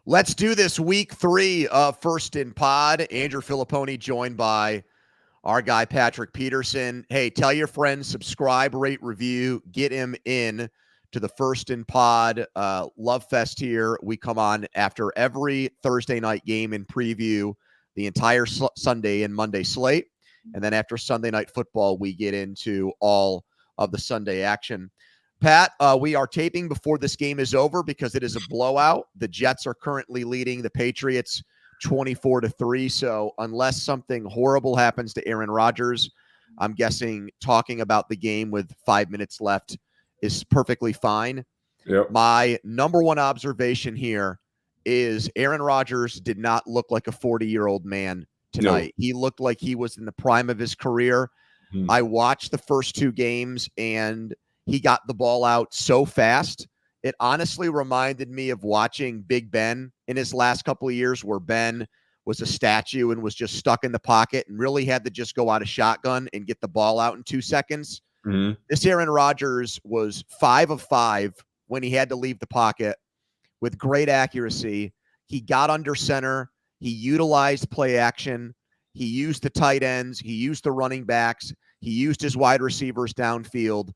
Let's do this week 3 of First in Pod. Andrew Fillipponi joined by our guy Patrick Peterson. Hey, tell your friends, subscribe, rate, review, get him in to the First in Pod Love Fest here. We come on after every Thursday night game and preview the entire Sunday and Monday slate. And then after Sunday night football, we get into all of the Sunday action. Pat, we are taping before this game is over because it is a blowout. The Jets are currently leading the Patriots 24-3. So unless something horrible happens to Aaron Rodgers, I'm guessing talking about the game with 5 minutes left is perfectly fine. Yep. My number one observation here is Aaron Rodgers did not look like a 40-year-old man tonight. No. He looked like he was in the prime of his career. I watched the first two games, and he got the ball out so fast. It honestly reminded me of watching Big Ben in his last couple of years, where Ben was a statue and was just stuck in the pocket and really had to just go out of shotgun and get the ball out in 2 seconds. This Aaron Rodgers was 5 of 5 when he had to leave the pocket with great accuracy. He got under center. He utilized play action. He used the tight ends. He used the running backs. He used his wide receivers downfield.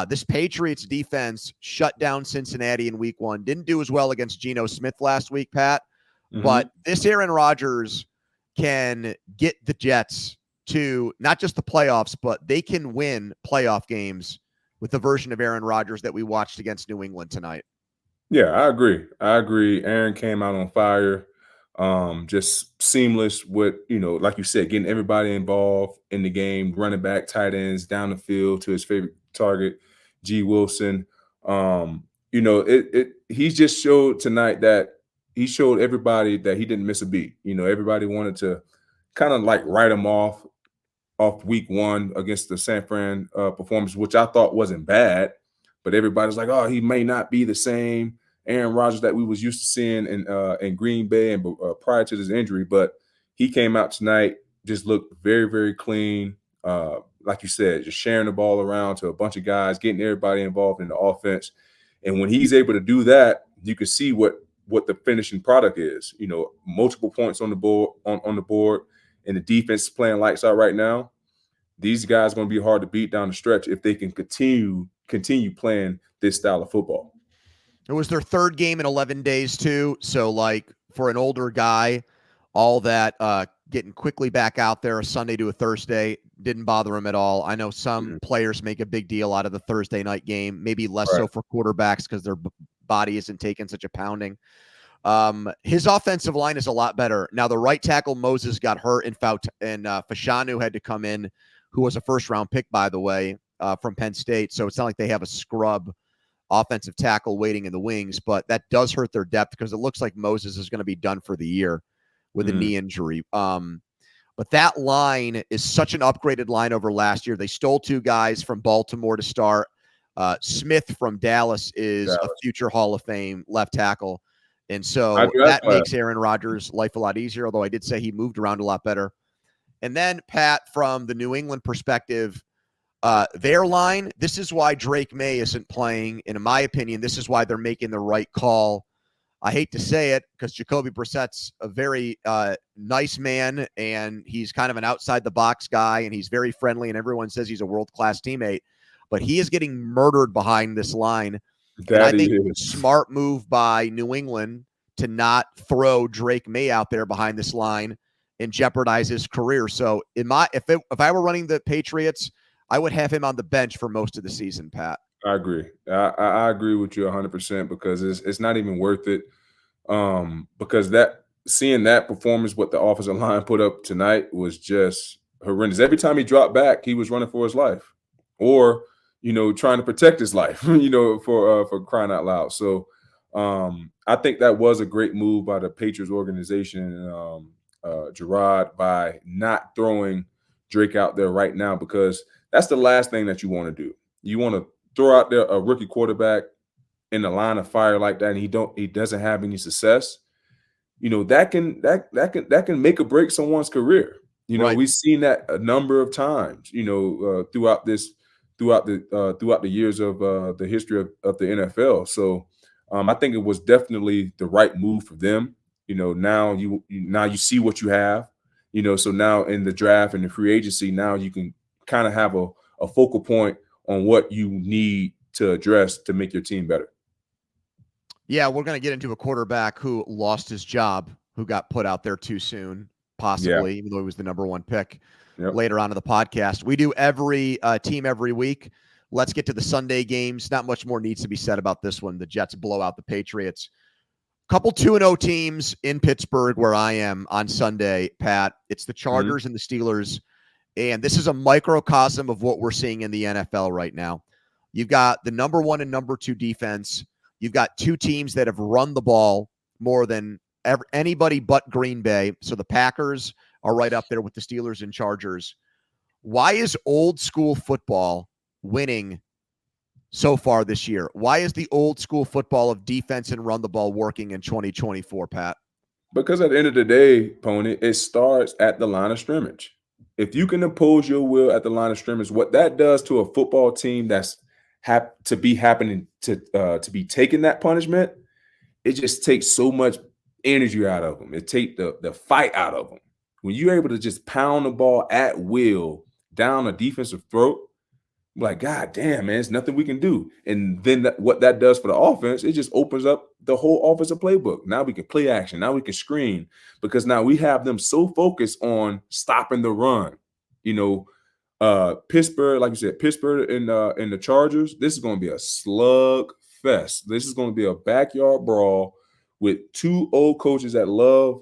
This Patriots defense shut down Cincinnati in week 1. Didn't do as well against Geno Smith last week, Pat. But this Aaron Rodgers can get the Jets to not just the playoffs, but they can win playoff games with the version of Aaron Rodgers that we watched against New England tonight. Yeah, I agree. Aaron came out on fire. Just seamless with, like you said, getting everybody involved in the game, running back, tight ends, down the field to his favorite target, G. Wilson. He just showed tonight that he showed everybody that he didn't miss a beat. Everybody wanted to kind of like write him off week 1 against the San Fran performance, which I thought wasn't bad, but everybody's like, oh, he may not be the same Aaron Rodgers that we was used to seeing in Green Bay and prior to his injury. But he came out tonight, just looked very, very clean. Like you said, just sharing the ball around to a bunch of guys, getting everybody involved in the offense. And when he's able to do that, you can see what the finishing product is. Multiple points on the board, on the board, and the defense is playing lights out right now. These guys are going to be hard to beat down the stretch if they can continue playing this style of football. It was their third game in 11 days, too. So, for an older guy, all that getting quickly back out there a Sunday to a Thursday didn't bother him at all. I know some players make a big deal out of the Thursday night game, maybe less so for quarterbacks because their body isn't taking such a pounding. His offensive line is a lot better. Now, the right tackle, Moses, got hurt, and Fashanu had to come in, who was a first-round pick, by the way, from Penn State. So it's not like they have a scrub offensive tackle waiting in the wings, but that does hurt their depth because it looks like Moses is going to be done for the year with a knee injury. But that line is such an upgraded line over last year. They stole 2 guys from Baltimore to start. Smith from Dallas is a future Hall of Fame left tackle. And so that makes Aaron Rodgers' life a lot easier, although I did say he moved around a lot better. And then, Pat, from the New England perspective, their line, this is why Drake May isn't playing. And in my opinion, this is why they're making the right call. I hate to say it because Jacoby Brissett's a very nice man, and he's kind of an outside-the-box guy, and he's very friendly, and everyone says he's a world-class teammate. But he is getting murdered behind this line. And I think it's a smart move by New England to not throw Drake May out there behind this line and jeopardize his career. So if I were running the Patriots, I would have him on the bench for most of the season, Pat. I agree. I agree with you 100% because it's not even worth it. Because seeing that performance, what the offensive line put up tonight was just horrendous. Every time he dropped back, he was running for his life, or trying to protect his life. For crying out loud. So I think that was a great move by the Patriots organization, Gerard, by not throwing Drake out there right now, because that's the last thing that you want to do. You want to throw out there a rookie quarterback in the line of fire like that, and he doesn't have any success. That can make or break someone's career. We've seen that a number of times. Throughout the years of the history of the NFL. So I think it was definitely the right move for them. Now you see what you have. So now in the draft and the free agency, now you can kind of have a focal point on what you need to address to make your team better. Yeah, we're going to get into a quarterback who lost his job, who got put out there too soon, possibly, even though he was the number one pick later on in the podcast. We do every team every week. Let's get to the Sunday games. Not much more needs to be said about this one. The Jets blow out the Patriots. Couple 2-0 teams in Pittsburgh where I am on Sunday, Pat. It's the Chargers and the Steelers. And this is a microcosm of what we're seeing in the NFL right now. You've got the number 1 and number 2 defense. You've got two teams that have run the ball more than anybody but Green Bay. So the Packers are right up there with the Steelers and Chargers. Why is old school football winning so far this year? Why is the old school football of defense and run the ball working in 2024, Pat? Because at the end of the day, Pony, it starts at the line of scrimmage. If you can impose your will at the line of scrimmage, what that does to a football team that's to be taking that punishment, it just takes so much energy out of them. It takes the fight out of them. When you're able to just pound the ball at will down a defensive throat, like, God damn, man, there's nothing we can do. And then what that does for the offense, it just opens up the whole offensive playbook. Now we can play action. Now we can screen, because now we have them so focused on stopping the run. Pittsburgh, like you said, Pittsburgh and the Chargers, this is going to be a slug fest. This is going to be a backyard brawl with two old coaches that love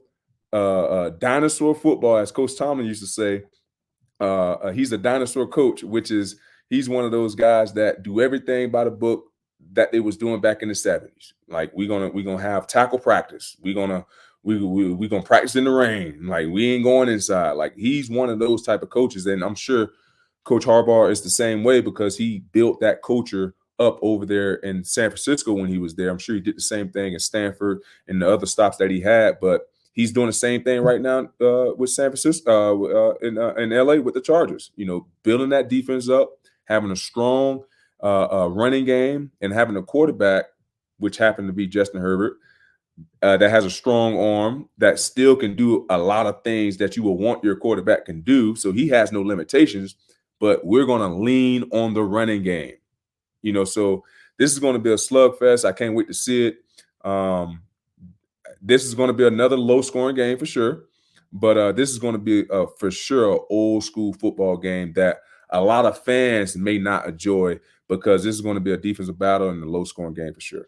dinosaur football, as Coach Tomlin used to say. He's a dinosaur coach, which is he's one of those guys that do everything by the book that they was doing back in the 70s. Like we're gonna have tackle practice. We're gonna practice in the rain. Like we ain't going inside. Like he's one of those type of coaches, and I'm sure Coach Harbaugh is the same way because he built that culture up over there in San Francisco when he was there. I'm sure he did the same thing in Stanford and the other stops that he had, but he's doing the same thing right now with San Francisco in LA with the Chargers. Building that defense up, having a strong running game, and having a quarterback, which happened to be Justin Herbert, that has a strong arm that still can do a lot of things that you will want your quarterback can do. So he has no limitations, but we're going to lean on the running game. So this is going to be a slugfest. I can't wait to see it. This is going to be another low-scoring game for sure, but this is going to be for sure an old-school football game that a lot of fans may not enjoy, because this is going to be a defensive battle and a low-scoring game for sure.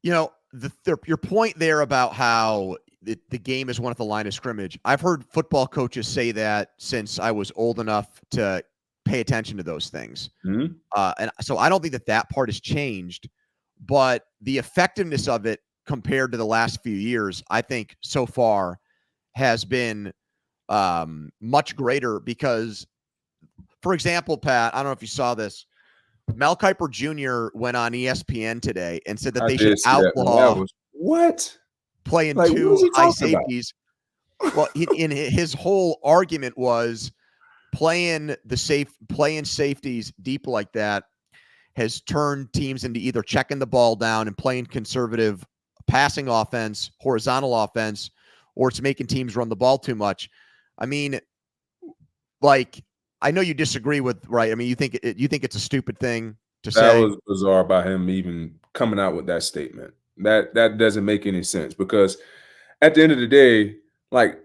Your point there about how the game is won at the line of scrimmage. I've heard football coaches say that since I was old enough to pay attention to those things. Mm-hmm. And so I don't think that part has changed, but the effectiveness of it compared to the last few years, I think so far has been much greater because, for example, Pat, I don't know if you saw this, Mel Kiper Jr. went on ESPN today and said that they should outlaw playing two high safeties. Well, in his whole argument was playing safeties deep like that has turned teams into either checking the ball down and playing conservative passing offense, horizontal offense, or it's making teams run the ball too much. I mean, like, I know you disagree with, right? I mean, you think it's a stupid thing to say. That was bizarre by him even coming out with that statement. That doesn't make any sense, because at the end of the day, like,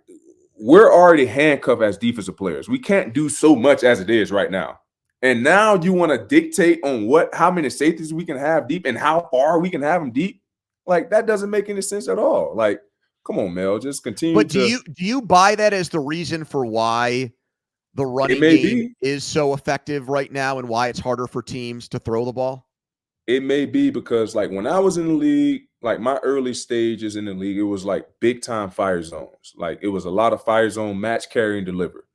we're already handcuffed as defensive players. We can't do so much as it is right now. And now you want to dictate on how many safeties we can have deep and how far we can have them deep? Like, that doesn't make any sense at all. Like, come on, Mel, just continue. But do you buy that as the reason for why the running game is so effective right now and why it's harder for teams to throw the ball? It may be because, like, when I was in the league, like my early stages in the league, it was like big time fire zones. Like, it was a lot of fire zone match, carry, and deliver.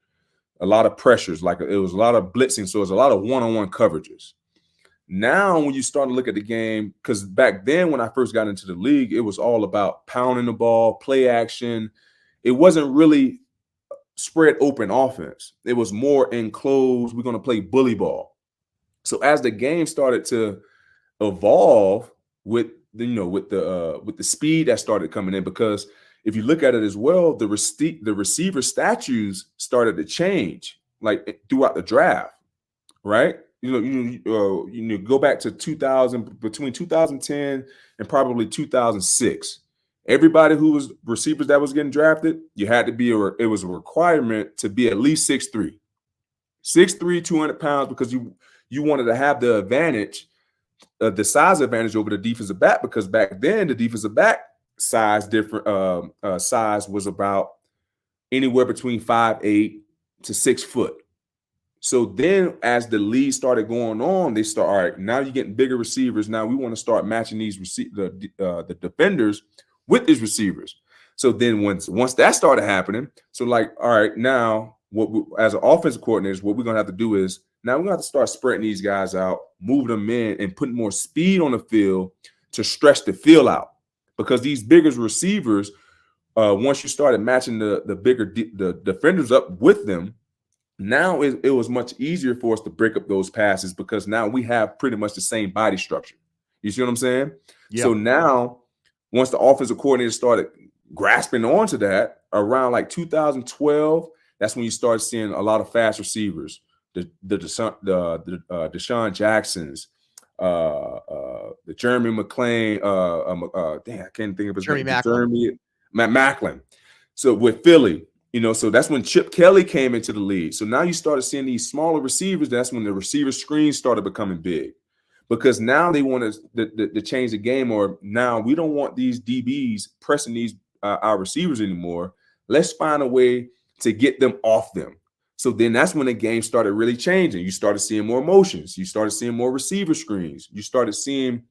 A lot of pressures. Like, it was a lot of blitzing. So it was a lot of one-on-one coverages. Now, when you start to look at the game, because back then when I first got into the league, it was all about pounding the ball, play action. It wasn't really spread open offense. It was more enclosed. We're going to play bully ball. So as the game started to evolve with with the speed that started coming in, because if you look at it as well, the receiver statues started to change like throughout the draft, right? You go back to 2000, between 2010 and probably 2006. Everybody who was receivers that was getting drafted, you had to be it was a requirement to be at least 6'3", 6'3", 200 pounds, because you wanted to have the advantage, the size advantage over the defensive back, because back then the defensive back size size was about anywhere between 5'8" to 6 foot. So then as the league started going on, they start, all right, now you're getting bigger receivers. Now we want to start matching these the defenders with these receivers. So then once that started happening, so like, all right, now as an offensive coordinators, what we're going to have to do is now we're going to have to start spreading these guys out, moving them in, and putting more speed on the field to stretch the field out. Because these bigger receivers, once you started matching the bigger the defenders up with them, now it was much easier for us to break up those passes, because now we have pretty much the same body structure. You see what I'm saying? Yep. So now, once the offensive coordinator started grasping onto that around like 2012, that's when you start seeing a lot of fast receivers, the Deshaun Jacksons, the Jeremy McClain, I can't think of his name. Jeremy Macklin. So with Philly. So that's when Chip Kelly came into the league. So now you started seeing these smaller receivers. That's when the receiver screens started becoming big, because now they want to change the game. Or now we don't want these DBs pressing these our receivers anymore. Let's find a way to get them off them. So then that's when the game started really changing. You started seeing more motions. You started seeing more receiver screens. You started seeing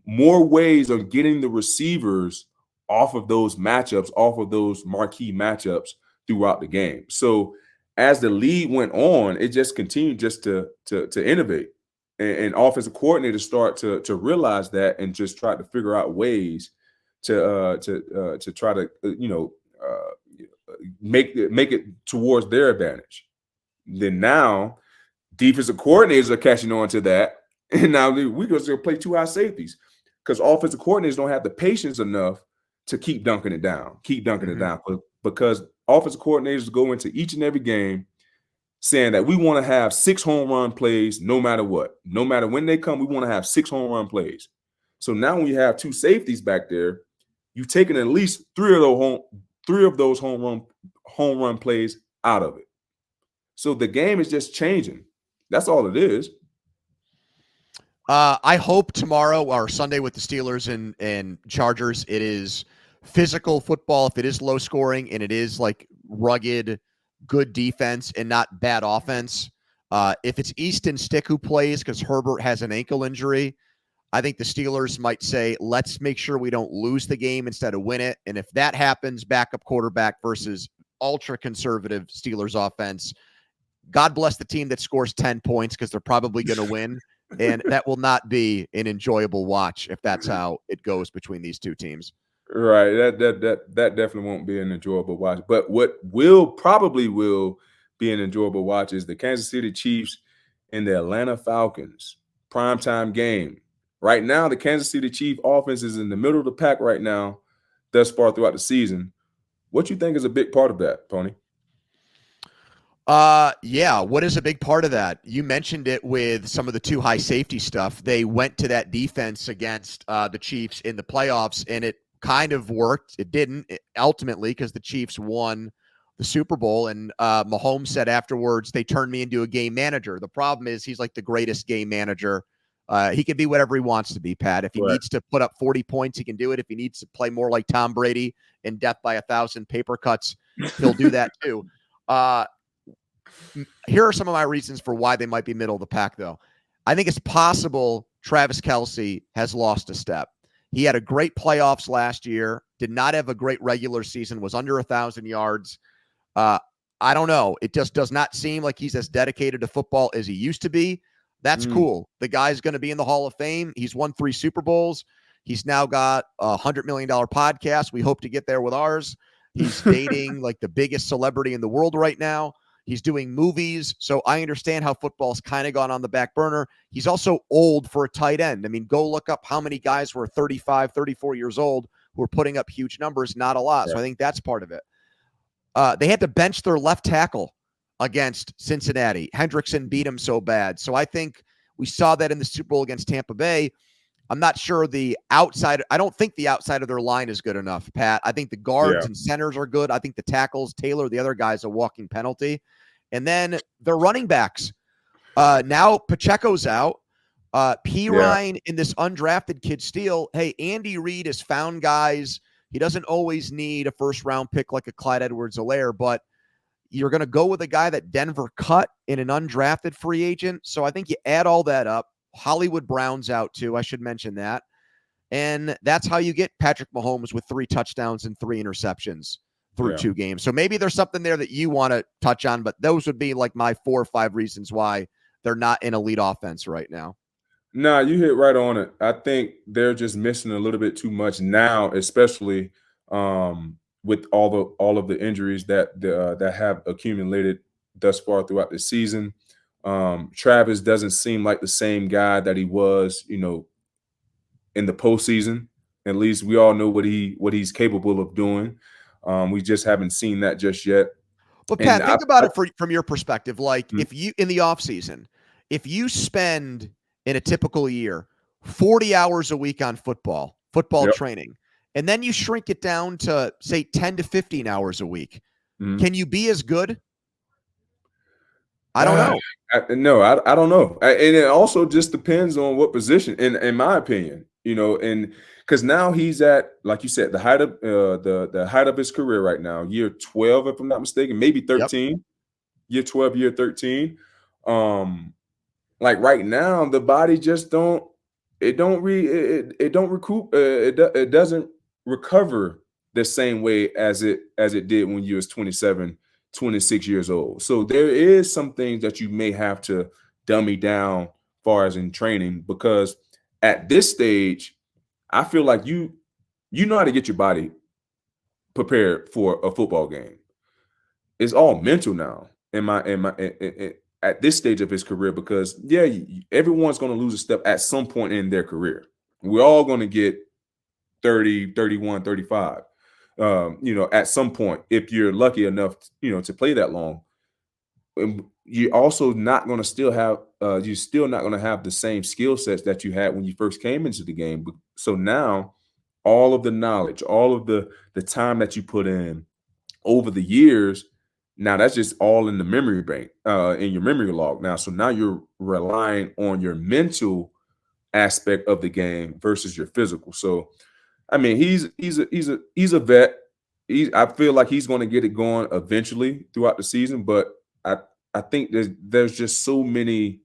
more ways of getting the receivers off of those matchups, off of those marquee matchups throughout the game. So as the league went on, it just continued just to innovate, and offensive coordinators start to realize that, and just try to figure out ways to try to make it towards their advantage. Then now defensive coordinators are catching on to that, and now we're going to play two high safeties, because offensive coordinators don't have the patience enough to keep dunking it down, because offensive coordinators go into each and every game saying that we want to have 6 home run plays no matter what. No matter when they come, we want to have 6 home run plays. So now when you have 2 safeties back there, you've taken at least 3 of those home run plays out of it. So the game is just changing. That's all it is. I hope tomorrow or Sunday with the Steelers and Chargers, it is physical football, if it is low scoring, and it is like rugged, good defense and not bad offense. If it's Easton Stick who plays because Herbert has an ankle injury, I think the Steelers might say, let's make sure we don't lose the game instead of win it. And if that happens, backup quarterback versus ultra conservative Steelers offense, God bless the team that scores 10 points, because they're probably going to win. And that will not be an enjoyable watch if that's how it goes between these two teams. Right. That definitely won't be an enjoyable watch. But what will be an enjoyable watch is the Kansas City Chiefs and the Atlanta Falcons primetime game. Right now, the Kansas City Chief offense is in the middle of the pack right now, thus far throughout the season. What you think is a big part of that, Pony? Yeah. What is a big part of that? You mentioned it with some of the 2 high safety stuff. They went to that defense against the Chiefs in the playoffs, and it kind of worked. It didn't ultimately, because the Chiefs won the Super Bowl, and Mahomes said afterwards, they turned me into a game manager. The problem is he's like the greatest game manager. He can be whatever he wants to be, Pat. If he needs to put up 40 points, he can do it. If he needs to play more like Tom Brady and death by 1,000 paper cuts, he'll do that too. Here are some of my reasons for why they might be middle of the pack, though. I think it's possible Travis Kelce has lost a step. He had a great playoffs last year, did not have a great regular season, was under 1,000 yards. I don't know. It just does not seem like he's as dedicated to football as he used to be. That's cool. The guy's going to be in the Hall of Fame. He's won 3 Super Bowls. He's now got a $100 million podcast. We hope to get there with ours. He's dating like the biggest celebrity in the world right now. He's doing movies. So I understand how football's kind of gone on the back burner. He's also old for a tight end. I mean, go look up how many guys were 35, 34 years old who are putting up huge numbers. Not a lot. So I think that's part of it. They had to bench their left tackle against Cincinnati. Hendrickson beat him so bad. So I think we saw that in the Super Bowl against Tampa Bay. I'm not sure I don't think the outside of their line is good enough, Pat. I think the guards and centers are good. I think the tackles, Taylor, the other guy's a walking penalty. And then the running backs. Now Pacheco's out. Ryan and this undrafted kid Steele. Hey, Andy Reid has found guys. He doesn't always need a first-round pick like a Clyde Edwards-Helaire, but you're going to go with a guy that Denver cut in an undrafted free agent. So I think you add all that up. Hollywood Brown's out too. I should mention that. And that's how you get Patrick Mahomes with 3 touchdowns and 3 interceptions through 2 games. So maybe there's something there that you want to touch on, but those would be like my 4 or 5 reasons why they're not an elite offense right now. Nah, you hit right on it. I think they're just missing a little bit too much now, especially with all of the injuries that have accumulated thus far throughout the season. Travis doesn't seem like the same guy that he was, in the postseason. At least we all know what he's capable of doing. We just haven't seen that just yet. But Pat, think about it from your perspective. Like if you in the offseason, if you spend in a typical year 40 hours a week on football training, and then you shrink it down to say 10 to 15 hours a week, can you be as good? I don't know. I don't know. And it also just depends on what position, in my opinion, and because now he's at, like you said, the height of the height of his career right now, year 12, if I'm not mistaken, maybe 13, year 12, year 13. Like right now, the body just don't recoup. It doesn't recover the same way as it did when you was 27, 26 years old. So there is some things that you may have to dummy down far as in training, because at this stage, I feel like you know how to get your body prepared for a football game. It's all mental now at this stage of his career, because everyone's going to lose a step at some point in their career. We're all going to get 30, 31, 35. At some point, if you're lucky enough, to play that long. You're also not going to still have the same skill sets that you had when you first came into the game. So now all of the knowledge, all of the time that you put in over the years, now that's just all in the memory bank, in your memory log now. So now you're relying on your mental aspect of the game versus your physical. So I mean, he's a vet. I feel like he's going to get it going eventually throughout the season, but I think there's just so many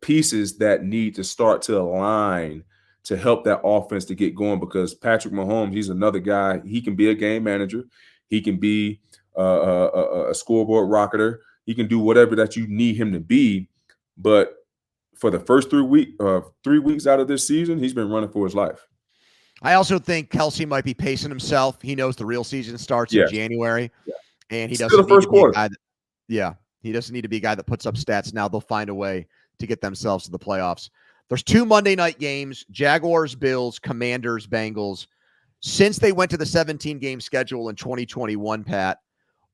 pieces that need to start to align to help that offense to get going, because Patrick Mahomes, he's another guy. He can be a game manager. He can be a scoreboard rocketer. He can do whatever that you need him to be. But for the first 3 weeks out of this season, he's been running for his life. I also think Kelsey might be pacing himself. He knows the real season starts in January, and he doesn't need to be a guy he doesn't need to be a guy that puts up stats now. They'll find a way to get themselves to the playoffs. There's 2 Monday night games: Jaguars, Bills, Commanders, Bengals. Since they went to the 17-game schedule in 2021, Pat,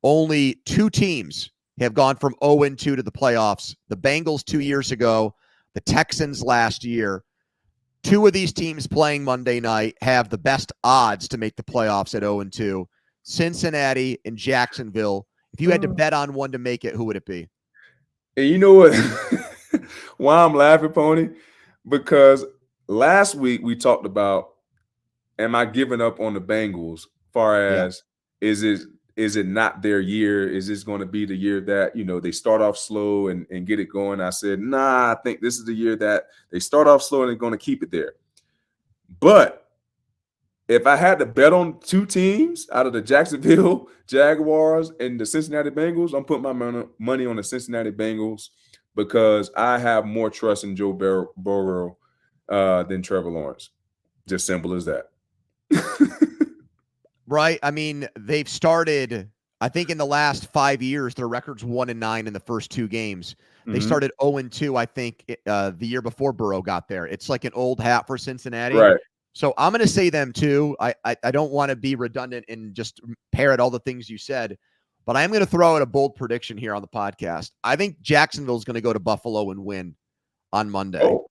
only 2 teams have gone from 0-2 to the playoffs. The Bengals 2 years ago, the Texans last year. 2 of these teams playing Monday night have the best odds to make the playoffs at 0-2. Cincinnati and Jacksonville. If you had to bet on one to make it, who would it be? And you know what? Why I'm laughing, Pony? Because last week we talked about, am I giving up on the Bengals? Far as is it not their year? Is this going to be the year that they start off slow and get it going? I said, nah, I think this is the year that they start off slow and they're going to keep it there. But if I had to bet on 2 teams out of the Jacksonville Jaguars and the Cincinnati Bengals, I'm putting my money on the Cincinnati Bengals, because I have more trust in Joe Burrow than Trevor Lawrence. Just simple as that. Right. I mean, they've started I think in the last 5 years, their record's 1-9 in the first 2 games. They Mhm. started 0-2, I think, the year before Burrow got there. It's like an old hat for Cincinnati. Right. So I'm going to say them too. I don't want to be redundant and just parrot all the things you said, but I am going to throw out a bold prediction here on the podcast. I think Jacksonville is going to go to Buffalo and win on Monday. Oh.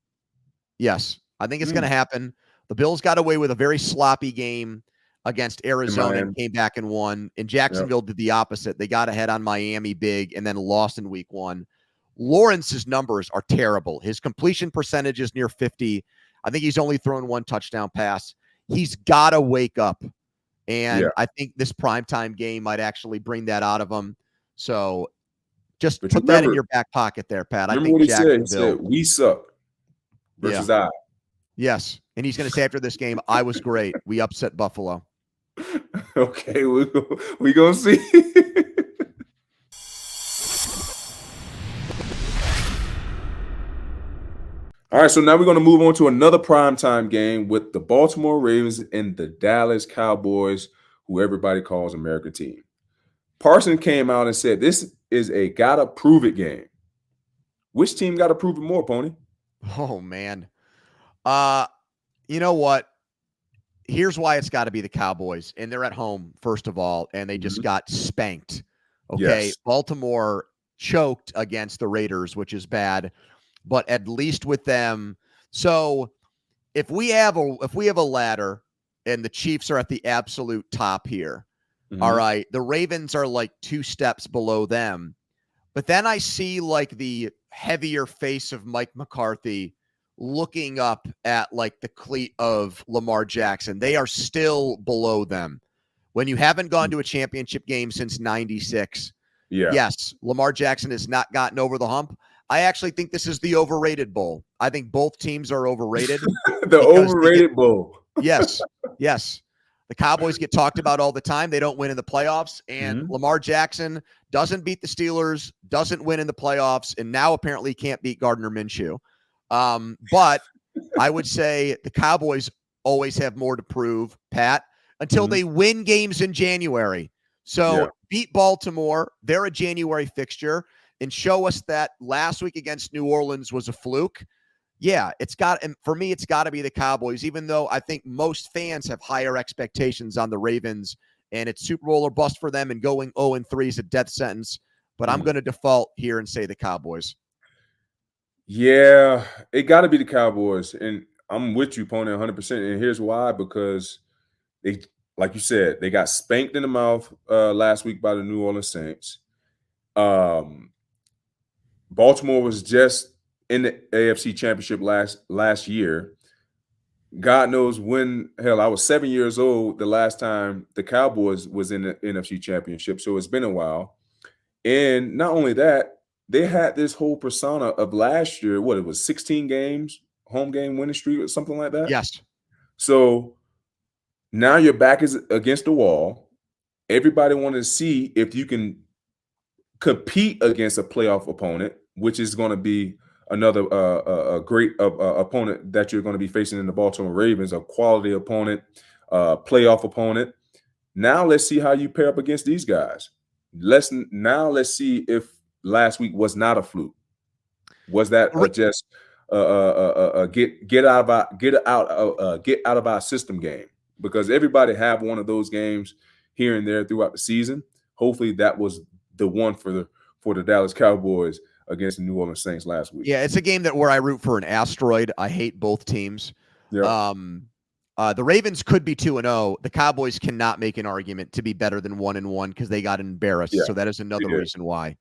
Yes, I think it's going to happen. The Bills got away with a very sloppy game against Arizona and came back and won. And Jacksonville did the opposite. They got ahead on Miami big and then lost in week 1. Lawrence's numbers are terrible. His completion percentage is near 50. I think he's only thrown 1 touchdown pass. He's got to wake up. And I think this primetime game might actually bring that out of him. So just put that in your back pocket there, Pat. I think what he Jacksonville. said? We suck versus I. Yes. And he's going to say after this game, I was great. We upset Buffalo. Okay, we going to see. All right, so now we're going to move on to another primetime game with the Baltimore Ravens and the Dallas Cowboys, who everybody calls America team. Parson came out and said, this is a gotta prove it game. Which team got to prove it more, Pony? Oh, man. You know what? Here's why it's got to be the Cowboys. And they're at home, first of all, and they just got spanked. Okay. Yes. Baltimore choked against the Raiders, which is bad, but at least with them. So if we have a ladder and the Chiefs are at the absolute top here, all right, the Ravens are like 2 steps below them. But then I see like the heavier face of Mike McCarthy looking up at like the cleat of Lamar Jackson. They are still below them. When you haven't gone to a championship game since 96, yes, Lamar Jackson has not gotten over the hump. I actually think this is the overrated bowl. I think both teams are overrated. The overrated bowl. Yes. The Cowboys get talked about all the time. They don't win in the playoffs, and Lamar Jackson doesn't beat the Steelers, doesn't win in the playoffs, and now apparently can't beat Gardner Minshew. But I would say the Cowboys always have more to prove, Pat, until they win games in January. So beat Baltimore. They're a January fixture, and show us that last week against New Orleans was a fluke. Yeah, and for me, it's got to be the Cowboys, even though I think most fans have higher expectations on the Ravens, and it's Super Bowl or bust for them, and going 0-3 is a death sentence. But I'm going to default here and say the Cowboys. Yeah, it got to be the Cowboys. And I'm with you, Pony, 100%. And here's why. Because they, like you said, they got spanked in the mouth last week by the New Orleans Saints. Baltimore was just in the AFC Championship last year. God knows when. Hell, I was 7 years old the last time the Cowboys was in the NFC Championship. So it's been a while. And not only that, they had this whole persona of last year. What, it was 16 games, home game winning streak or something like that? Yes. So now your back is against the wall. Everybody wanted to see if you can compete against a playoff opponent, which is going to be another a great opponent that you're going to be facing in the Baltimore Ravens, a quality opponent, playoff opponent. Now let's see how you pair up against these guys. Let's see if last week was not a fluke. Was that just get out of our system game? Because everybody have one of those games here and there throughout the season. Hopefully that was the one for the Dallas Cowboys against the New Orleans Saints last week. Yeah, it's a game where I root for an asteroid. I hate both teams. Yeah. The Ravens could be 2-0. The Cowboys cannot make an argument to be better than 1-1 because they got embarrassed. Yeah, so that is another reason why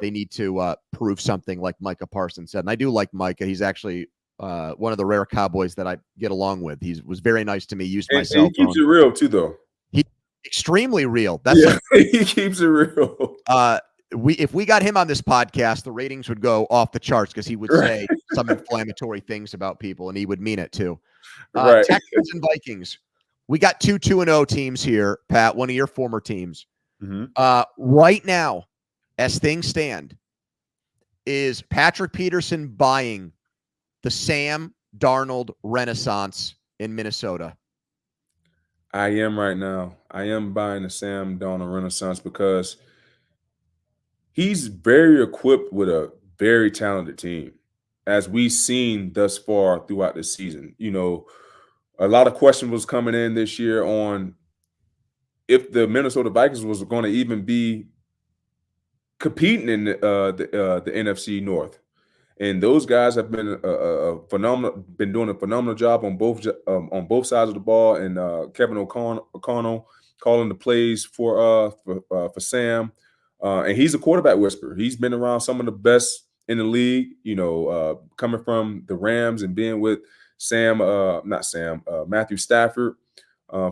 they need to prove something, like Micah Parsons said. And I do like Micah. He's actually one of the rare Cowboys that I get along with. He was very nice to me. Used my cell phone. He keeps it real too, though. He's extremely real. He keeps it real. If we got him on this podcast, the ratings would go off the charts because he would say some inflammatory things about people, and he would mean it too. Texans and Vikings. We got 2-0 teams here, Pat, one of your former teams. Right now, as things stand, is Patrick Peterson buying the Sam Darnold renaissance in Minnesota? I am right now. I am buying the Sam Darnold Renaissance because he's very equipped with a very talented team, as we've seen thus far throughout the season. A lot of questions was coming in this year on if the Minnesota Vikings was going to even be competing in the NFC North. And those guys have been been doing a phenomenal job on both sides of the ball. And Kevin O'Connell calling the plays for Sam, and he's a quarterback whisperer. He's been around some of the best in the league. Coming from the Rams and being with Matthew Stafford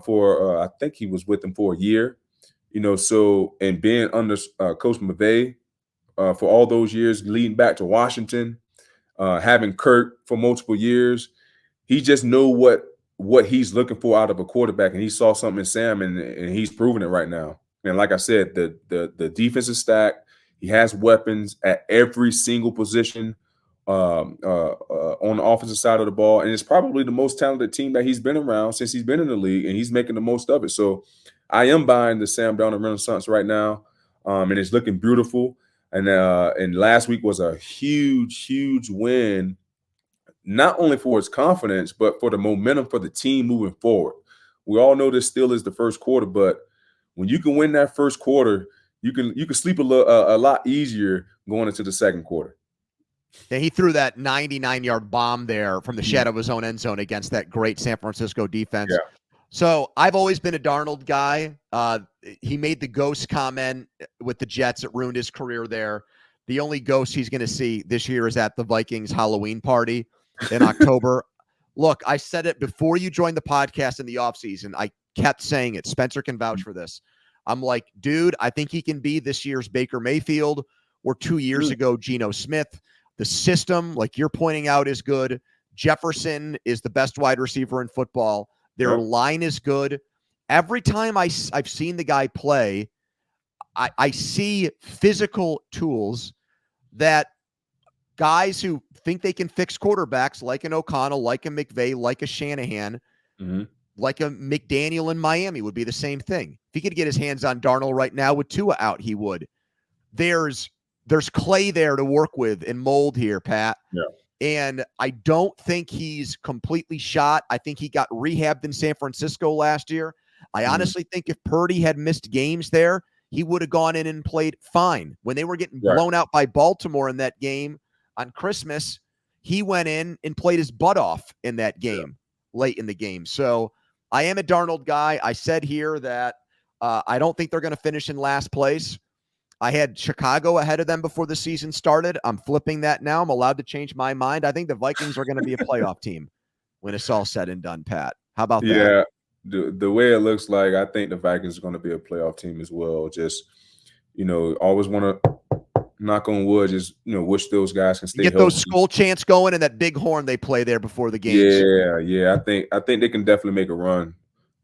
for I think he was with them for a year. And being under Coach McVay for all those years, leading back to Washington, having Kurt for multiple years. He just know what he's looking for out of a quarterback, and he saw something in Sam, and he's proving it right now. And like I said, the defense is stacked. He has weapons at every single position on the offensive side of the ball, and it's probably the most talented team that he's been around since he's been in the league, and he's making the most of it. So I am buying the Sam Darnold Renaissance right now, and it's looking beautiful. And last week was a huge win, not only for his confidence, but for the momentum for the team moving forward. We all know this still is the first quarter, but when you can win that first quarter, you can sleep a lot easier going into the second quarter. Yeah, he threw that 99-yard bomb there from the shadow of his own end zone against that great San Francisco defense. Yeah. So I've always been a Darnold guy. He made the ghost comment with the Jets. It ruined his career there. The only ghost he's going to see this year is at the Vikings Halloween party in October. Look, I said it before you joined the podcast in the offseason. I kept saying it. Spencer can vouch for this. I'm like, dude, I think he can be this year's Baker Mayfield or 2 years ago, Geno Smith. The system, like you're pointing out, is good. Jefferson is the best wide receiver in football. Their line is good. Every time I've seen the guy play, I see physical tools that guys who think they can fix quarterbacks, like an O'Connell, like a McVay, like a Shanahan, like a McDaniel in Miami, would be the same thing. If he could get his hands on Darnold right now with Tua out, he would. There's clay there to work with and mold here, Pat. Yeah. And I don't think he's completely shot. I think he got rehabbed in San Francisco last year. I honestly think if Purdy had missed games there, he would have gone in and played fine. When they were getting blown out by Baltimore in that game on Christmas, he went in and played his butt off in that game late in the game. So I am a Darnold guy. I said here that I don't think they're going to finish in last place. I had Chicago ahead of them before the season started. I'm flipping that now. I'm allowed to change my mind. I think the Vikings are going to be a playoff team when it's all said and done, Pat. How about that? Yeah, the way it looks like, I think the Vikings are going to be a playoff team as well. Just, always want to knock on wood, just, wish those guys can stay Get healthy. those skull chants going and that big horn they play there before the games. Yeah. I think they can definitely make a run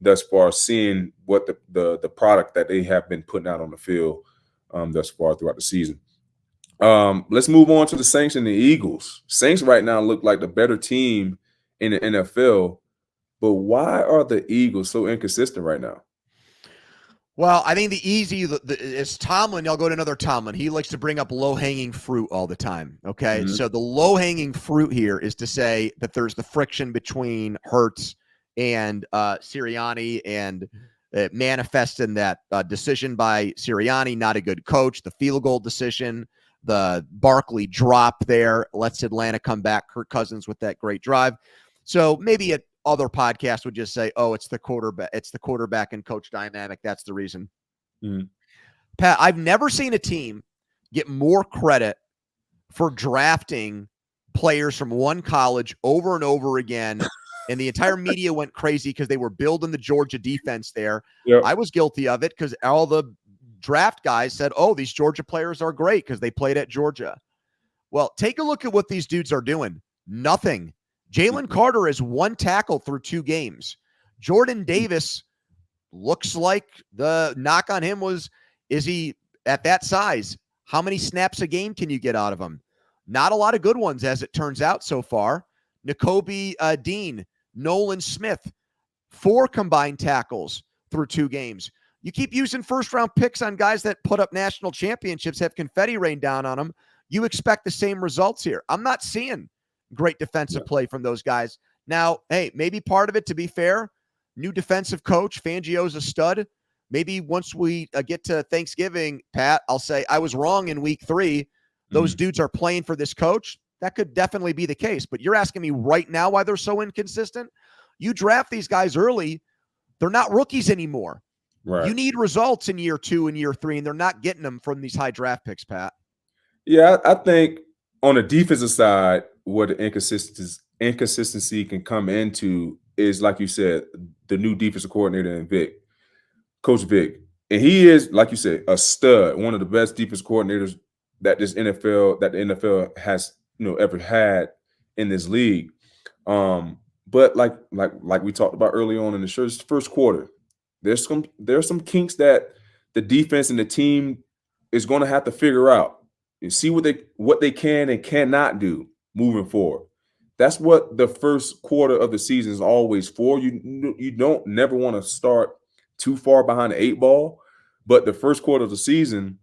thus far, seeing what the product that they have been putting out on the field thus far throughout the season. Let's move on to the Saints and the Eagles. Saints right now look like the better team in the NFL, but why are the Eagles so inconsistent right now? Well, I think is Tomlin. I'll go to another Tomlin. He likes to bring up low-hanging fruit all the time, okay? So the low-hanging fruit here is to say that there's the friction between Hurts and Sirianni, and it manifests in that decision by Sirianni, not a good coach, the field goal decision, the Barkley drop there, lets Atlanta come back, Kirk Cousins with that great drive. So maybe other podcasts would just say, oh, it's the quarterback and coach dynamic. That's the reason. Pat, I've never seen a team get more credit for drafting players from one college over and over again. And the entire media went crazy because they were building the Georgia defense there. Yep. I was guilty of it because all the draft guys said, oh, these Georgia players are great because they played at Georgia. Well, take a look at what these dudes are doing. Nothing. Jalen Carter has 1 tackle through 2 games. Jordan Davis looks like the knock on him was, is he at that size? How many snaps a game can you get out of him? Not a lot of good ones, as it turns out so far. Nakobe Dean, Nolan Smith, 4 combined tackles. through 2 games. You keep using first-round picks on guys that put up national championships, have confetti rain down on them. You expect the same results here. I'm not seeing great defensive play from those guys. Now, hey, maybe part of it, to be fair, new defensive coach, Fangio's a stud. Maybe once we get to Thanksgiving, Pat, I'll say I was wrong in week 3. Those dudes are playing for this coach. That could definitely be the case. But you're asking me right now why they're so inconsistent? You draft these guys early, they're not rookies anymore. Right. You need results in year 2 and year 3, and they're not getting them from these high draft picks, Pat. Yeah, I think on the defensive side, where the inconsistency can come into is, like you said, the new defensive coordinator in Coach Vic. And he is, like you said, a stud, one of the best defense coordinators that the NFL has, ever had in this league. But like we talked about early on in the first quarter, there's some kinks that the defense and the team is going to have to figure out. You see what they can and cannot do moving forward. That's what the first quarter of the season is always for. You don't never want to start too far behind the 8 ball, but the first quarter of the season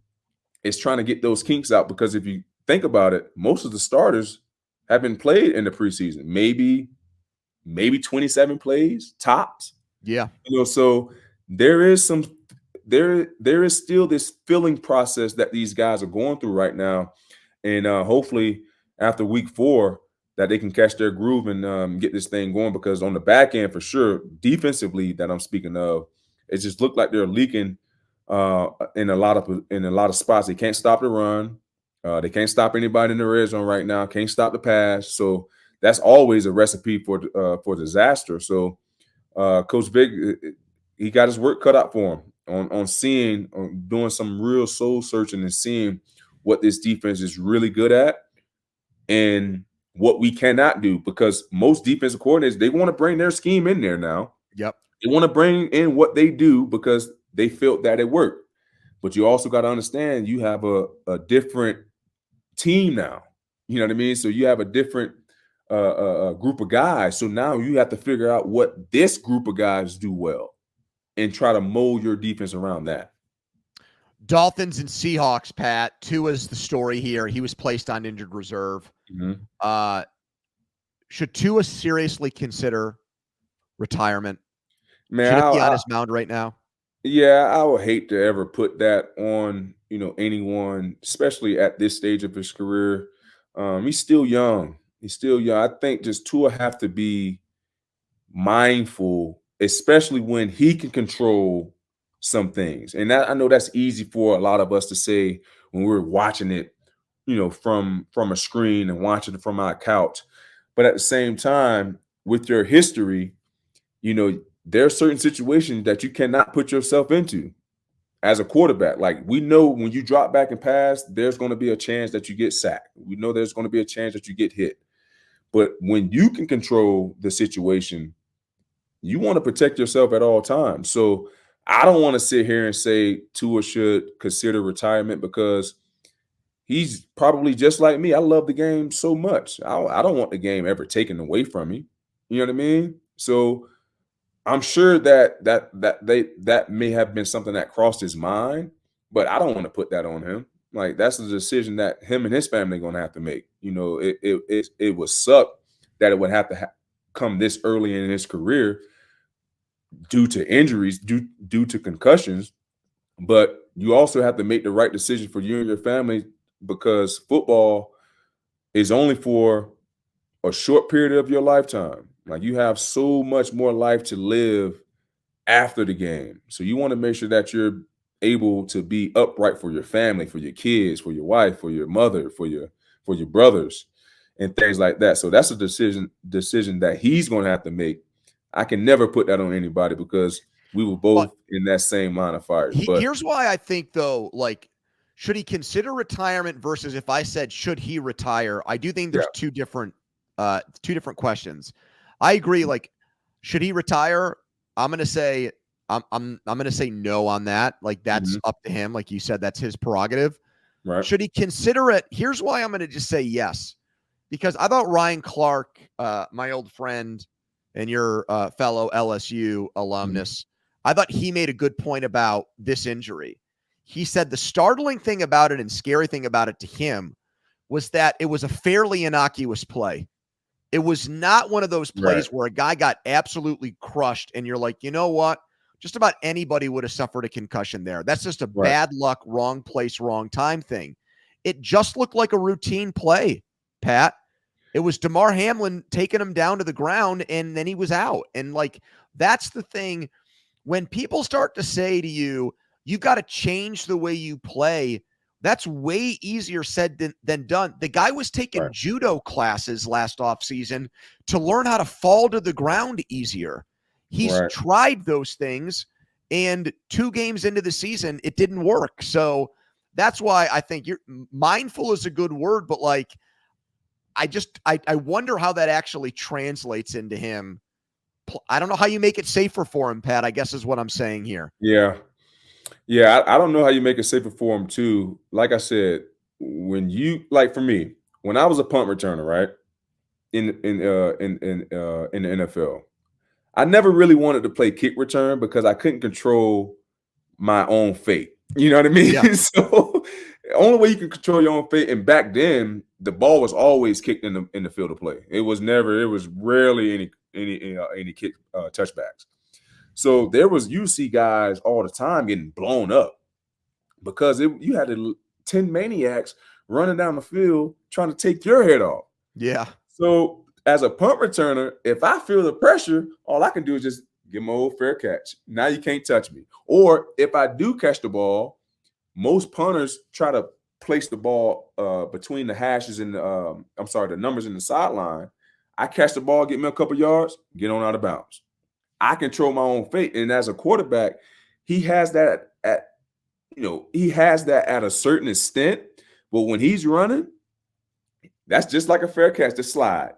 is trying to get those kinks out, because if you think about it, most of the starters have been played in the preseason. Maybe 27 plays tops. Yeah. So there is still this filling process that these guys are going through right now. And hopefully after week 4 that they can catch their groove and get this thing going, because on the back end, for sure, defensively that I'm speaking of, it just looked like they're leaking in a lot of spots. They can't stop the run. They can't stop anybody in the red zone right now. Can't stop the pass. So that's always a recipe for disaster. So Coach Vic, he got his work cut out for him on doing some real soul searching and seeing what this defense is really good at and what we cannot do, because most defensive coordinators, they want to bring their scheme in there now. Yep. They want to bring in what they do because they felt that it worked. But you also got to understand you have a different team now. You know what I mean? So you have a different group of guys. So now you have to figure out what this group of guys do well and try to mold your defense around that. Dolphins and Seahawks, Pat. Tua's the story here. He was placed on injured reserve. Should Tua seriously consider retirement? Man, should it be on his mound right now? Yeah, I would hate to ever put that on, anyone, especially at this stage of his career. He's still young. I think just Tua have to be mindful, especially when he can control some things. And I know that's easy for a lot of us to say when we're watching it, from a screen and watching it from our couch. But at the same time, with your history, there are certain situations that you cannot put yourself into as a quarterback. Like, we know when you drop back and pass, there's going to be a chance that you get sacked. We know there's going to be a chance that you get hit. But when you can control the situation, you want to protect yourself at all times. So I don't want to sit here and say Tua should consider retirement, because he's probably just like me. I love the game so much. I don't want the game ever taken away from me. You know what I mean? So I'm sure that may have been something that crossed his mind, but I don't want to put that on him. Like, that's a decision that him and his family are going to have to make. It would suck that it would have to come this early in his career due to injuries, due to concussions. But you also have to make the right decision for you and your family, because football is only for a short period of your lifetime. Like, you have so much more life to live after the game. So you want to make sure that you're able to be upright for your family, for your kids, for your wife, for your mother, for your brothers, and things like that. So that's a decision that he's going to have to make. I can never put that on anybody, because we were both in that same line of fire. But here's why I think, though, like, should he consider retirement versus if I said, should he retire? I do think there's two different questions. I agree. Like, should he retire? I'm going to say, I'm going to say no on that. Like, that's up to him. Like you said, that's his prerogative. Right. Should he consider it? Here's why I'm going to just say yes, because I thought Ryan Clark, my old friend and your fellow LSU alumnus, I thought he made a good point about this injury. He said the startling thing about it and scary thing about it to him was that it was a fairly innocuous play. It was not one of those plays where a guy got absolutely crushed and you're like, you know what? Just about anybody would have suffered a concussion there. That's just a bad luck, wrong place, wrong time thing. It just looked like a routine play, Pat. It was DeMar Hamlin taking him down to the ground, and then he was out. And, like, that's the thing. When people start to say to you, you got to change the way you play, that's way easier said than done. The guy was taking judo classes last offseason to learn how to fall to the ground easier. He's tried those things, and 2 games into the season, it didn't work. So that's why I think you're mindful is a good word, but like, I wonder how that actually translates into him. I don't know how you make it safer for him, Pat, I guess is what I'm saying here. Yeah. Yeah, I don't know how you make it safer for him too. Like I said, when you for me, when I was a punt returner, right, in the NFL, I never really wanted to play kick return because I couldn't control my own fate. You know what I mean? Yeah. So the only way you can control your own fate, and back then the ball was always kicked in the field of play. It was rarely any kick touchbacks. So you see guys all the time getting blown up because you had 10 maniacs running down the field trying to take your head off. Yeah. So as a punt returner, if I feel the pressure, all I can do is just give my old fair catch. Now you can't touch me. Or if I do catch the ball, most punters try to place the ball between the hashes and the numbers in the sideline. I catch the ball, get me a couple yards, get on out of bounds. I control my own fate. And as a quarterback, he has that at a certain extent. But when he's running, that's just like a fair catch to slide.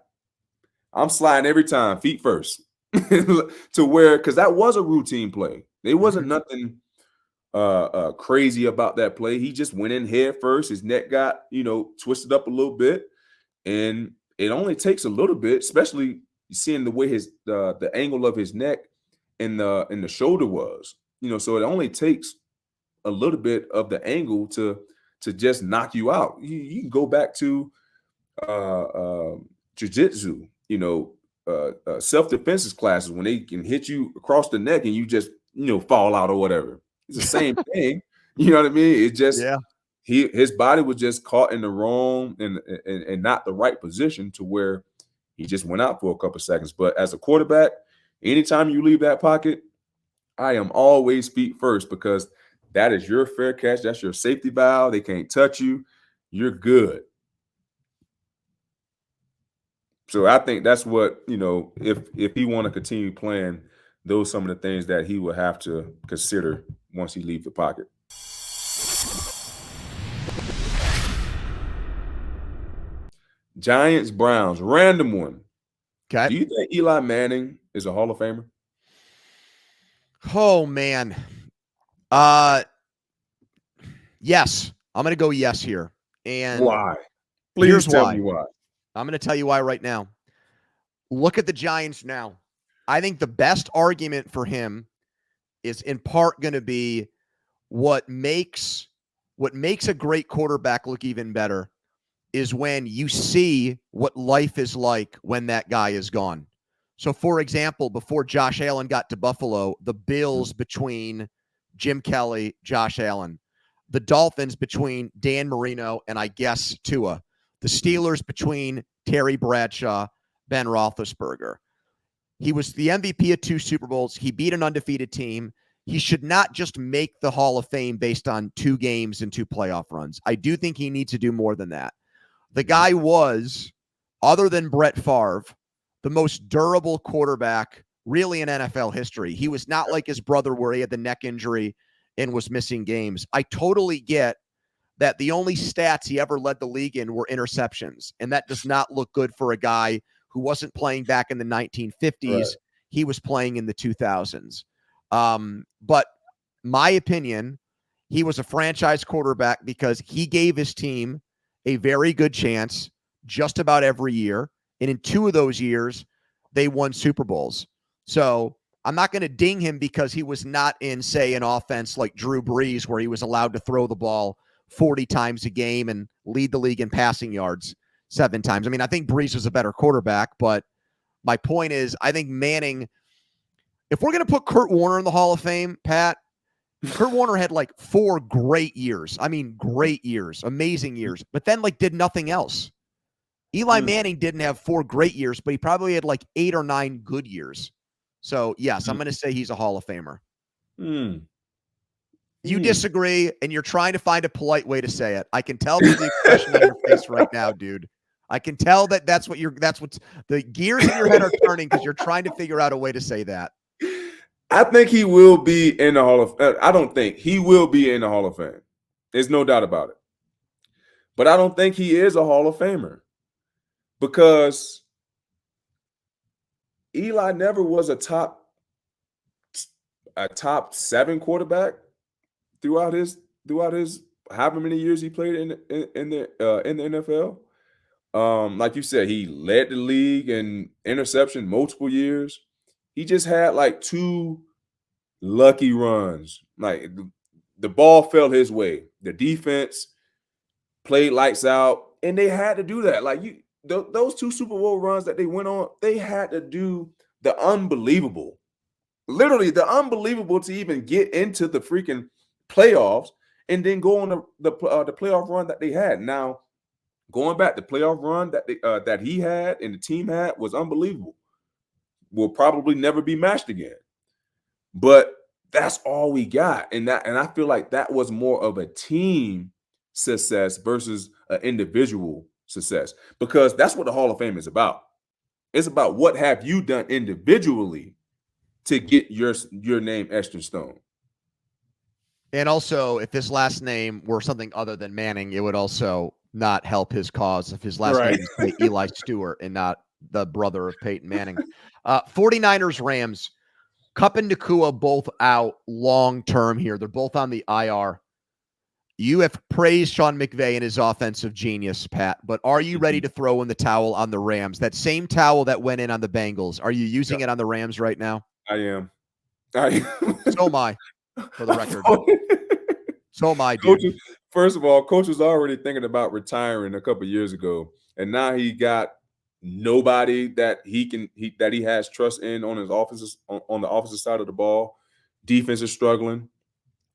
I'm sliding every time, feet first. Because that was a routine play. There wasn't nothing crazy about that play. He just went in head first. His neck got, twisted up a little bit. And it only takes a little bit, especially seeing the way the angle of his neck and the shoulder was, so it only takes a little bit of the angle to just knock you out. You can go back to jiu-jitsu, self-defense classes when they can hit you across the neck and you just, fall out or whatever. It's the same thing. You know what I mean? It just, his body was just caught in the wrong and not the right position to where he just went out for a couple seconds. But as a quarterback, anytime you leave that pocket, I am always feet first because that is your fair catch. That's your safety valve. They can't touch you. You're good. So I think that's what, if he want to continue playing, those some of the things that he will have to consider once he leaves the pocket. Giants, Browns, random one. Okay. Do you think Eli Manning is a Hall of Famer? Oh, man. Yes. I'm going to go yes here. And why? Please tell me why. I'm going to tell you why right now. Look at the Giants now. I think the best argument for him is in part going to be what makes a great quarterback look even better is when you see what life is like when that guy is gone. So, for example, before Josh Allen got to Buffalo, the Bills between Jim Kelly, Josh Allen, the Dolphins between Dan Marino and I guess Tua, the Steelers between Terry Bradshaw, Ben Roethlisberger. He was the MVP of 2 Super Bowls. He beat an undefeated team. He should not just make the Hall of Fame based on 2 games and 2 playoff runs. I do think he needs to do more than that. The guy was, other than Brett Favre, the most durable quarterback really in NFL history. He was not like his brother where he had the neck injury and was missing games. I totally get that the only stats he ever led the league in were interceptions, and that does not look good for a guy who wasn't playing back in the 1950s. Right. He was playing in the 2000s. But my opinion, he was a franchise quarterback because he gave his team a very good chance just about every year. And in 2 of those years, they won Super Bowls. So I'm not going to ding him because he was not in, say, an offense like Drew Brees, where he was allowed to throw the ball 40 times a game and lead the league in passing yards 7 times. I mean, I think Brees was a better quarterback, but my point is, I think Manning, if we're going to put Kurt Warner in the Hall of Fame, Pat, Kurt Warner had like 4 great years. I mean, great years, amazing years, but then like did nothing else. Eli Manning didn't have 4 great years, but he probably had like 8 or 9 good years. So, yes, I'm going to say he's a Hall of Famer. You disagree, and you're trying to find a polite way to say it. I can tell from the expression on your face right now, dude. I can tell that's what's the gears in your head are turning because you're trying to figure out a way to say that. I think he will be in the Hall of I don't think he will be in the Hall of Fame. There's no doubt about it. But I don't think he is a Hall of Famer because Eli never was a top 7 quarterback throughout his however many years he played in the NFL. Like you said, he led the league in interception multiple years. He just had like 2 lucky runs. Like the ball fell his way. The defense played lights out, and they had to do that. Like those 2 Super Bowl runs that they went on, they had to do the unbelievable. Literally the unbelievable to even get into the freaking playoffs and then go on the playoff run that they had. Now, going back, the playoff run that he had and the team had was unbelievable. Will probably never be matched again. But that's all we got. And I feel like that was more of a team success versus an individual success, because that's what the Hall of Fame is about. It's about what have you done individually to get your name etched in stone. And also, if his last name were something other than Manning, it would also not help his cause if his last name is Eli Stewart and not the brother of Peyton Manning. 49ers, Rams, Kupp and Nakua both out long-term here. They're both on the IR. You have praised Sean McVay and his offensive genius, Pat, but are you ready to throw in the towel on the Rams? That same towel that went in on the Bengals. Are you using it on the Rams right now? I am. So am I, for the record. So am I, dude. First of all, Coach was already thinking about retiring a couple years ago, and now he got nobody that he has trust in on his offenses on the offensive side of the ball. Defense is struggling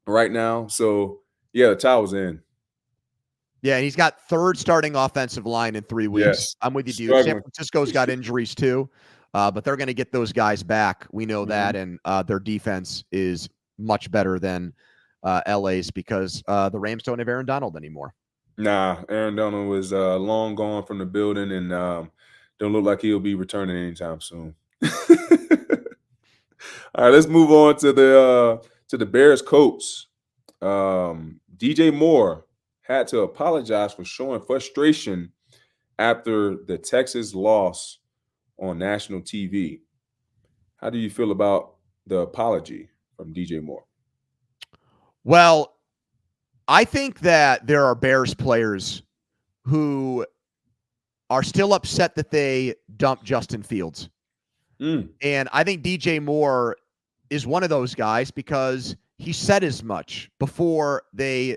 right now, so yeah, the towel's in. Yeah, and he's got 3rd starting offensive line in 3 weeks. Yes. I'm with you, dude. Struggling. San Francisco's got injuries too, but they're going to get those guys back. We know that, and their defense is much better than LA's because the Rams don't have Aaron Donald anymore. Nah, Aaron Donald was long gone from the building, and don't look like he'll be returning anytime soon. All right, let's move on to the Bears coach. DJ Moore had to apologize for showing frustration after the Texas loss on national TV. How do you feel about the apology from DJ Moore? Well, I think that there are Bears players who are still upset that they dumped Justin Fields. And I think DJ Moore is one of those guys because he said as much before they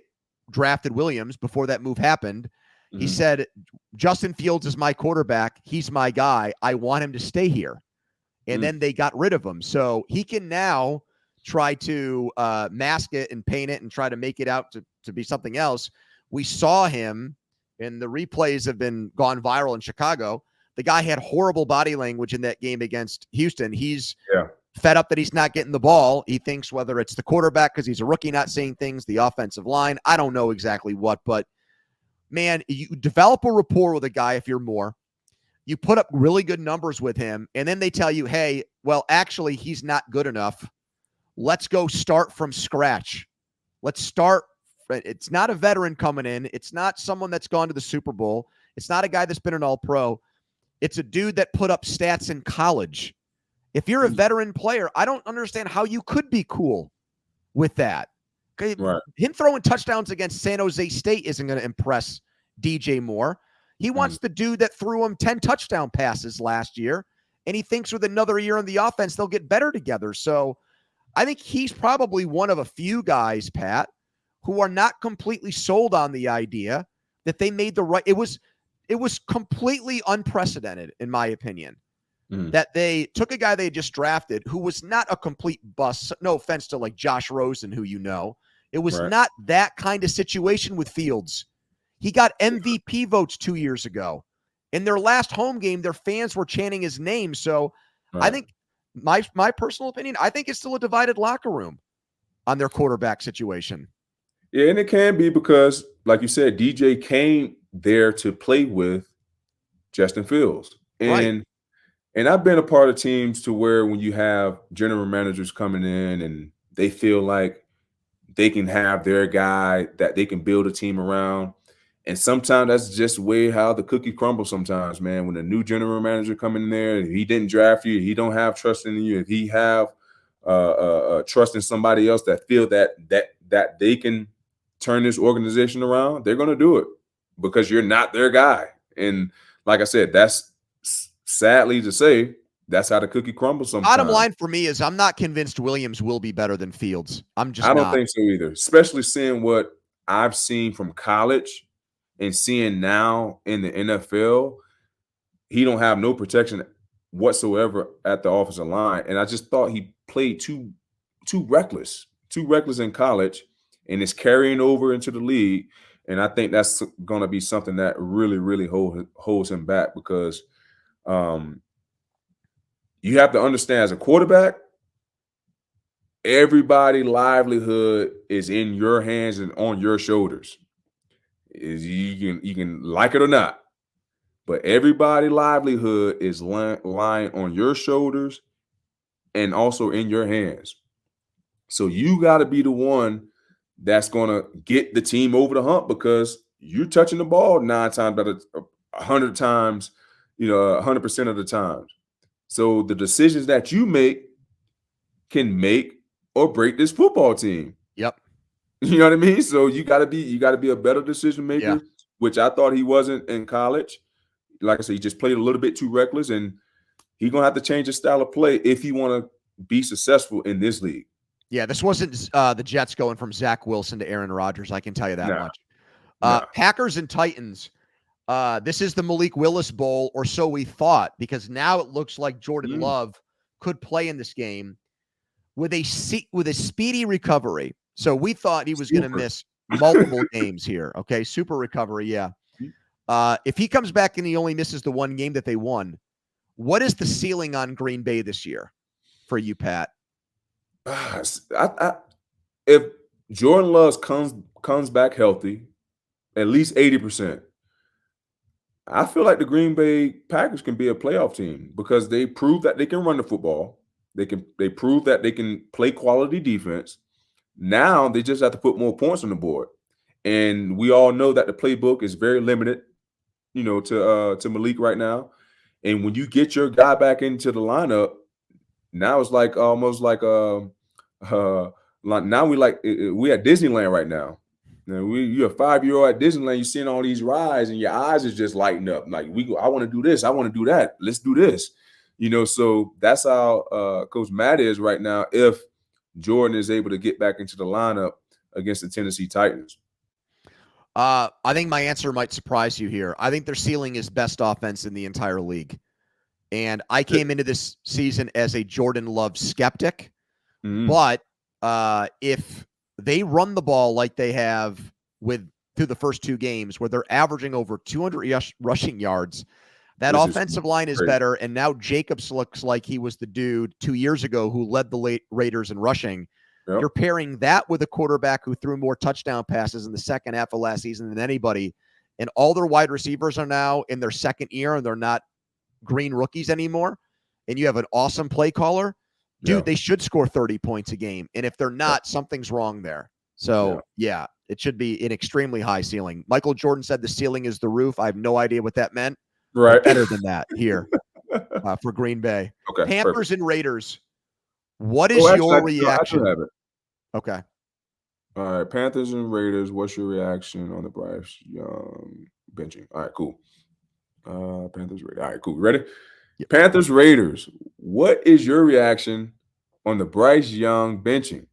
drafted Williams, before that move happened. He said, Justin Fields is my quarterback. He's my guy. I want him to stay here. And then they got rid of him. So he can now try to mask it and paint it and try to make it out to be something else. We saw him, and the replays have been gone viral in Chicago. The guy had horrible body language in that game against Houston. He's fed up that he's not getting the ball. He thinks whether it's the quarterback because he's a rookie not saying things, the offensive line, I don't know exactly what, but man, you develop a rapport with a guy if you're Moore. You put up really good numbers with him, and then they tell you, hey, well, actually, he's not good enough. Let's go start from scratch. Let's start. It's not a veteran coming in. It's not someone that's gone to the Super Bowl. It's not a guy that's been an all-pro. It's a dude that put up stats in college. If you're a veteran player, I don't understand how you could be cool with that. Right. Him throwing touchdowns against San Jose State isn't going to impress DJ Moore. He wants the dude that threw him 10 touchdown passes last year and he thinks with another year on the offense, they'll get better together. So I think he's probably one of a few guys, Pat, who are not completely sold on the idea that they made the right. It was completely unprecedented, in my opinion, that they took a guy they had just drafted who was not a complete bust. No offense to like Josh Rosen, who you know. It was not that kind of situation with Fields. He got MVP votes 2 years ago. In their last home game, their fans were chanting his name. So I think my personal opinion, I think it's still a divided locker room on their quarterback situation. Yeah, and it can be because, like you said, DJ came there to play with Justin Fields. And I've been a part of teams to where when you have general managers coming in and they feel like they can have their guy that they can build a team around. And sometimes that's just the way how the cookie crumbles sometimes, man. When a new general manager come in there, he didn't draft you, he don't have trust in you, if he have trust in somebody else that feel that they can turn this organization around, they're going to do it because you're not their guy. And like I said, that's sadly to say, that's how the cookie crumbles sometimes. Bottom line for me is I'm not convinced Williams will be better than Fields. I don't think so either, especially seeing what I've seen from college and seeing now in the NFL. He don't have no protection whatsoever at the offensive line. And I just thought he played too reckless in college, and it's carrying over into the league. And I think that's going to be something that really, really holds him back because you have to understand as a quarterback, everybody's livelihood is in your hands and on your shoulders. You can like it or not, but everybody's livelihood is lying on your shoulders and also in your hands. So you got to be the one that's going to get the team over the hump because you're touching the ball 9 times out of 100 times, 100% of the time. So the decisions that you make can make or break this football team. Yep. You know what I mean? So you got to be a better decision maker, which I thought he wasn't in college. Like I said, he just played a little bit too reckless, and he's going to have to change his style of play if he want to be successful in this league. Yeah, this wasn't the Jets going from Zach Wilson to Aaron Rodgers. I can tell you that much. Packers and Titans. This is the Malik Willis Bowl, or so we thought, because now it looks like Jordan Love could play in this game with a speedy recovery. So we thought he was going to miss multiple games here. Okay, super recovery, yeah. If he comes back and he only misses the one game that they won, what is the ceiling on Green Bay this year for you, Pat? If Jordan Love comes back healthy, at least 80%, I feel like the Green Bay Packers can be a playoff team because they prove that they can run the football. They prove that they can play quality defense. Now they just have to put more points on the board. And we all know that the playbook is very limited, to Malik right now. And when you get your guy back into the lineup, now it's like almost like now we at Disneyland right now. You're a 5-year-old at Disneyland. You're seeing all these rides, and your eyes is just lighting up. Like I want to do this. I want to do that. Let's do this. So that's how Coach Matt is right now. If Jordan is able to get back into the lineup against the Tennessee Titans. I think my answer might surprise you here. I think their ceiling is best offense in the entire league. And I came into this season as a Jordan Love skeptic. But if they run the ball like they have through the first 2 games, where they're averaging over 200 rushing yards, that offensive line is better. And now Jacobs looks like he was the dude 2 years ago who led the Raiders in rushing. Yep. You're pairing that with a quarterback who threw more touchdown passes in the second half of last season than anybody. And all their wide receivers are now in their second year, and they're not green rookies anymore. And you have an awesome play caller. Dude, they should score 30 points a game. And if they're not, something's wrong there. So, it should be an extremely high ceiling. Michael Jordan said the ceiling is the roof. I have no idea what that meant. Right. Better than that here for Green Bay. Okay, Panthers and Raiders. What is your reaction? I have it. Okay. All right, Panthers and Raiders. What's your reaction on the Bryce Young benching? All right, cool. Panthers, Raiders. All right, cool. Ready? Panthers Raiders. What is your reaction on the Bryce Young benching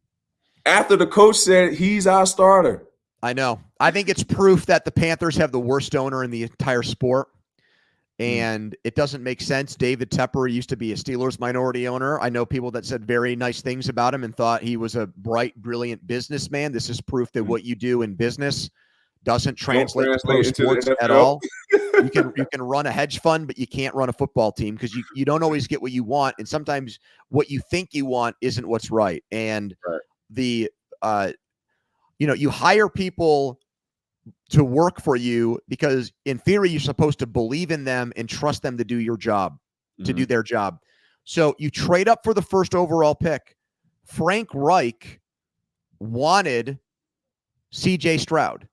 after the coach said he's our starter? I know. I think it's proof that the Panthers have the worst owner in the entire sport. And it doesn't make sense. David Tepper used to be a Steelers minority owner. I know people that said very nice things about him and thought he was a bright, brilliant businessman. This is proof that what you do in business doesn't translate to pro sports at all. You can run a hedge fund, but you can't run a football team because you don't always get what you want. And sometimes what you think you want isn't what's right. And the you hire people to work for you because in theory, you're supposed to believe in them and trust them to do your job, to do their job. So you trade up for the first overall pick. Frank Reich wanted CJ Stroud.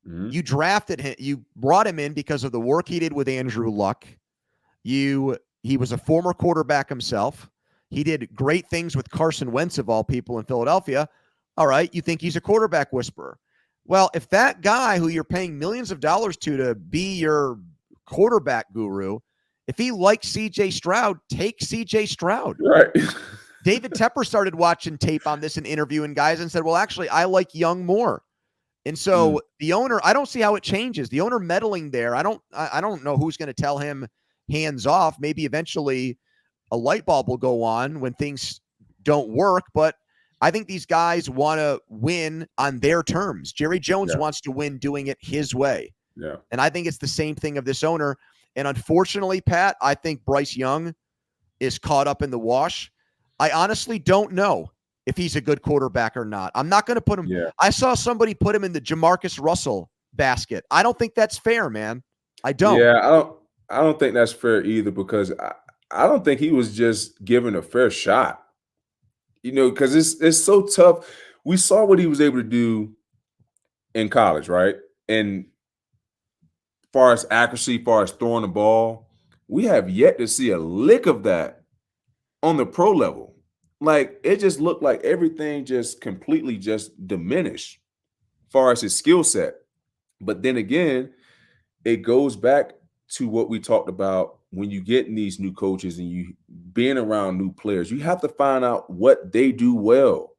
You drafted him. You brought him in because of the work he did with Andrew Luck. He was a former quarterback himself. He did great things with Carson Wentz, of all people, in Philadelphia. All right, you think he's a quarterback whisperer. Well, if that guy who you're paying millions of dollars to be your quarterback guru, if he likes CJ Stroud, take CJ Stroud. Right. David Tepper started watching tape on this and interviewing guys and said, well, actually, I like Young more. And so the owner, I don't see how it changes. The owner meddling there, I don't know who's going to tell him hands off. Maybe eventually a light bulb will go on when things don't work, but I think these guys want to win on their terms. Jerry Jones wants to win doing it his way. Yeah. And I think it's the same thing of this owner. And unfortunately, Pat, I think Bryce Young is caught up in the wash. I honestly don't know if he's a good quarterback or not. I'm not going to put him. Yeah. I saw somebody put him in the Jamarcus Russell basket. I don't think that's fair, man. I don't. Yeah, I don't think that's fair either because I don't think he was just given a fair shot. Because it's so tough. We saw what he was able to do in college, right? And far as accuracy, far as throwing the ball, we have yet to see a lick of that on the pro level. Like, it just looked like everything just completely just diminished as far as his skill set. But then again, it goes back to what we talked about when you get in these new coaches and you being around new players. You have to find out what they do well.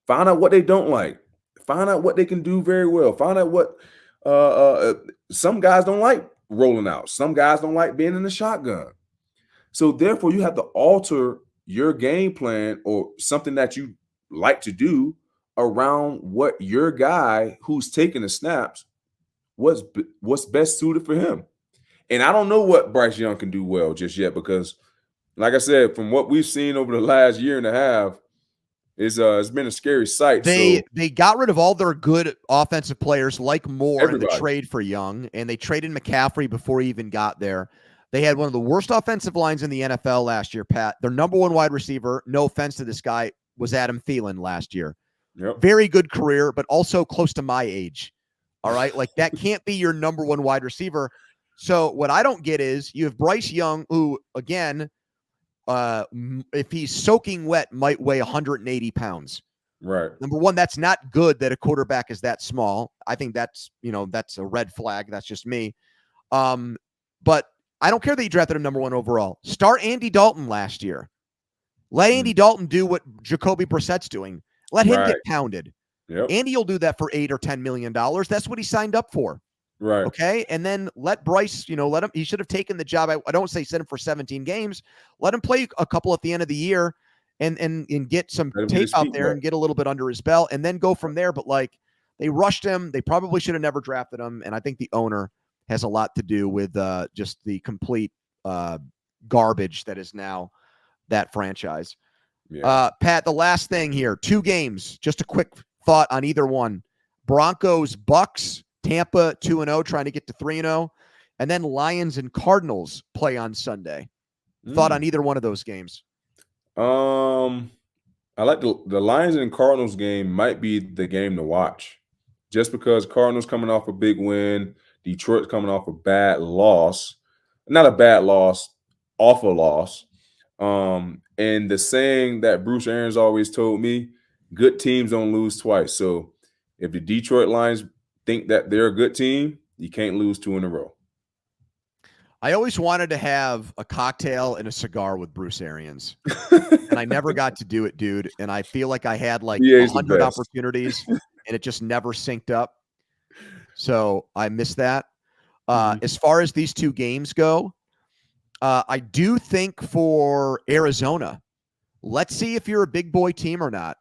Find out what they don't like. Find out what they can do very well. Find out what some guys don't like rolling out. Some guys don't like being in the shotgun. So therefore, you have to alter your game plan or something that you like to do around what your guy who's taking the snaps, what's best suited for him. And I don't know what Bryce Young can do well just yet because, like I said, from what we've seen over the last year and a half, it's been a scary sight. They got rid of all their good offensive players like Moore in the trade for Young, and they traded McCaffrey before he even got there. They had one of the worst offensive lines in the NFL last year, Pat. Their number one wide receiver, no offense to this guy, was Adam Thielen last year. Yep. Very good career, but also close to my age. All right? Like, that can't be your number one wide receiver. So what I don't get is you have Bryce Young, who, again, if he's soaking wet, might weigh 180 pounds. Right. Number one, that's not good that a quarterback is that small. I think that's a red flag. That's just me. But I don't care that you drafted him number one overall. Start Andy Dalton last year. Let Andy Dalton do what Jacoby Brissett's doing. Let him get pounded. Yep. Andy will do that for $8 or $10 million. That's what he signed up for. Right. Okay. And then let Bryce, let him, he should have taken the job. I don't say send him for 17 games. Let him play a couple at the end of the year and get some tape out there and get a little bit under his belt and then go from there. But they rushed him. They probably should have never drafted him. And I think the owner has a lot to do with just the complete garbage that is now that franchise. Yeah. Pat, the last thing here, 2 games, just a quick thought on either one. Broncos, Bucks, Tampa 2-0, trying to get to 3-0. And then Lions and Cardinals play on Sunday. Thought on either one of those games? I like the Lions and Cardinals game might be the game to watch. Just because Cardinals coming off a big win, Detroit's coming off a bad loss. Not a bad loss, awful loss. And the saying that Bruce Arians always told me, good teams don't lose twice. So if the Detroit Lions think that they're a good team, you can't lose 2 in a row. I always wanted to have a cocktail and a cigar with Bruce Arians, and I never got to do it, dude. And I feel like I had like He's the 100 best. opportunities, and it just never synced up. So I missed that. As far as these two games go, I do think for Arizona, let's see if you're a big boy team or not.